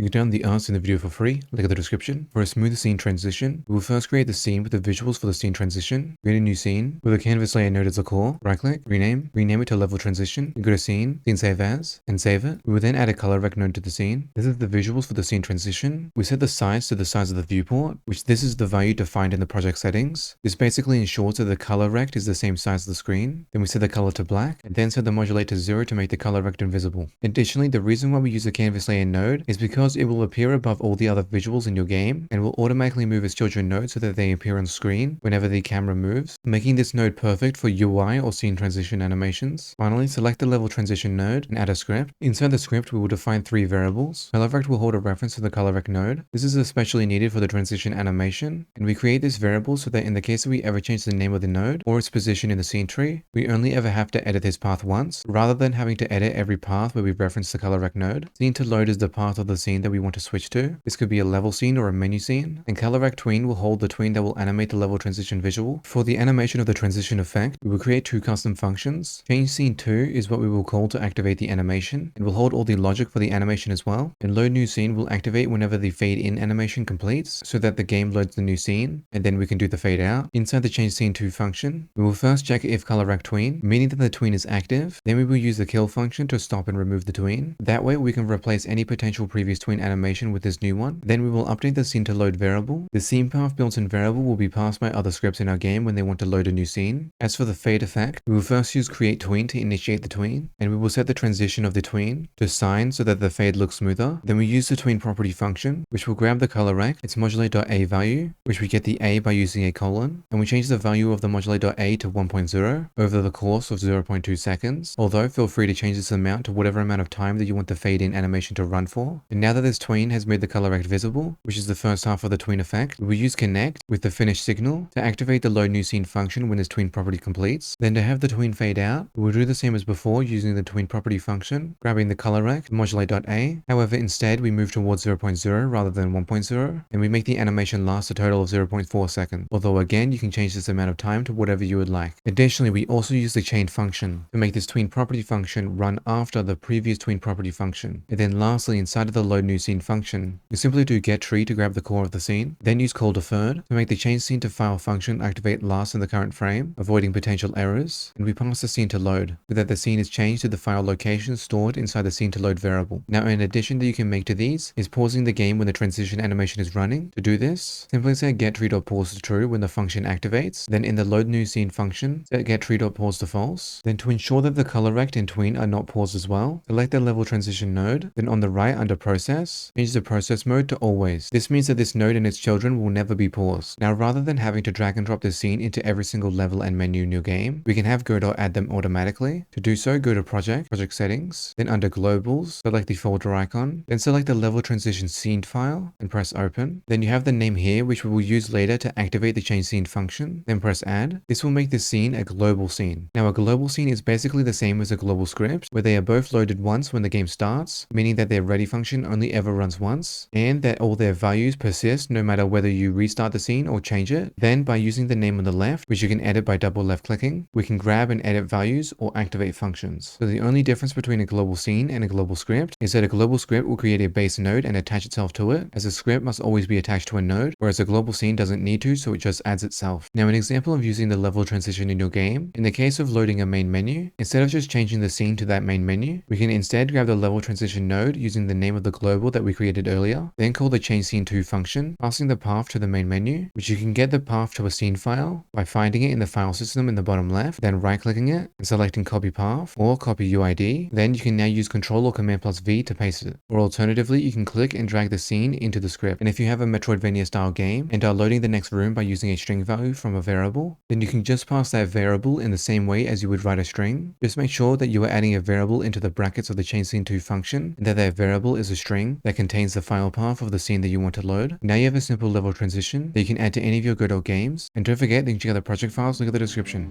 You can download the arts in the video for free, link in the description. For a smooth scene transition, we will first create the scene with the visuals for the scene transition. Create a new scene with a CanvasLayer node as a core. Right click, rename it to level transition. You go to scene save as, and save it. We will then add a ColorRect node to the scene. This is the visuals for the scene transition. We set the size to the size of the viewport, which this is the value defined in the project settings. This basically ensures that the ColorRect is the same size as the screen. Then we set the color to black, and then set the modulate to 0 to make the ColorRect invisible. Additionally, the reason why we use the CanvasLayer node is because it will appear above all the other visuals in your game and will automatically move its children node so that they appear on screen whenever the camera moves, making this node perfect for UI or scene transition animations. Finally, select the level transition node and add a script. Inside the script, we will define 3 variables. ColorRect will hold a reference to the ColorRect node. This is especially needed for the transition animation, and we create this variable so that in the case that we ever change the name of the node or its position in the scene tree, we only ever have to edit this path once, rather than having to edit every path where we reference the ColorRect node. Scene to load is the path of the scene that we want to switch to. This could be a level scene or a menu scene, and ColorRect tween will hold the tween that will animate the level transition visual. For the animation of the transition effect, we will create 2 custom functions. Change scene to is what we will call to activate the animation. It will hold all the logic for the animation as well, and load new scene will activate whenever the fade in animation completes so that the game loads the new scene, and then we can do the fade out. Inside the change scene to function, we will first check if ColorRect tween, meaning that the tween is active. Then we will use the kill function to stop and remove the tween. That way we can replace any potential previous tween animation with this new one. Then we will update the scene to load variable. The scene path built-in variable will be passed by other scripts in our game when they want to load a new scene. As for the fade effect, we will first use create tween to initiate the tween, and we will set the transition of the tween to sine so that the fade looks smoother. Then we use the tween property function, which will grab the ColorRect, its modulate.a value, which we get the a by using a colon, and we change the value of the modulate.a to 1.0 over the course of 0.2 seconds, although feel free to change this amount to whatever amount of time that you want the fade in animation to run for. And now that this tween has made the ColorRect visible, which is the first half of the tween effect, we will use connect with the finish signal to activate the load new scene function when this tween property completes. Then to have the tween fade out, we will do the same as before using the tween property function, grabbing the ColorRect modulate.a. However, instead we move towards 0.0 rather than 1.0, and we make the animation last a total of 0.4 seconds, although again you can change this amount of time to whatever you would like. Additionally, we also use the chain function to make this tween property function run after the previous tween property function. And then lastly, inside of the load new scene function, we simply do get tree to grab the core of the scene, then use call deferred to make the change scene to file function activate last in the current frame, avoiding potential errors, and we pass the scene to load so that the scene is changed to the file location stored inside the scene to load variable. Now, an addition that you can make to these is pausing the game when the transition animation is running. To do this, simply set getTree.pause to true when the function activates. Then in the load new scene function, set getTree.pause to false. Then to ensure that the ColorRect and tween are not paused as well, select the level transition node. Then on the right under process, change the process mode to always. This means that this node and its children will never be paused. Now, rather than having to drag and drop the scene into every single level and menu in your game, we can have Godot add them automatically. To do so, go to project settings, then under globals, select the folder icon, then select the level transition scene file and press open. Then you have the name here, which we will use later to activate the change scene function, then press add. This will make this scene a global scene. Now, a global scene is basically the same as a global script, where they are both loaded once when the game starts, meaning that their ready function only ever runs once, and that all their values persist no matter whether you restart the scene or change it. Then by using the name on the left, which you can edit by double left clicking, we can grab and edit values or activate functions. So the only difference between a global scene and a global script is that a global script will create a base node and attach itself to it, as a script must always be attached to a node, whereas a global scene doesn't need to, so it just adds itself. Now, an example of using the level transition in your game, in the case of loading a main menu, instead of just changing the scene to that main menu, we can instead grab the level transition node using the name of the global that we created earlier, then call the change scene to function, passing the path to the main menu, which you can get the path to a scene file by finding it in the file system in the bottom left, then right clicking it and selecting copy path or copy UID. Then you can now use Control or Command plus V to paste it, or alternatively you can click and drag the scene into the script. And if you have a Metroidvania style game and are loading the next room by using a string value from a variable, then you can just pass that variable in the same way as you would write a string. Just make sure that you are adding a variable into the brackets of the change scene to function, and that variable is a string that contains the file path of the scene that you want to load. Now you have a simple level transition that you can add to any of your Godot games, and don't forget that you can check out the project files, link in the description.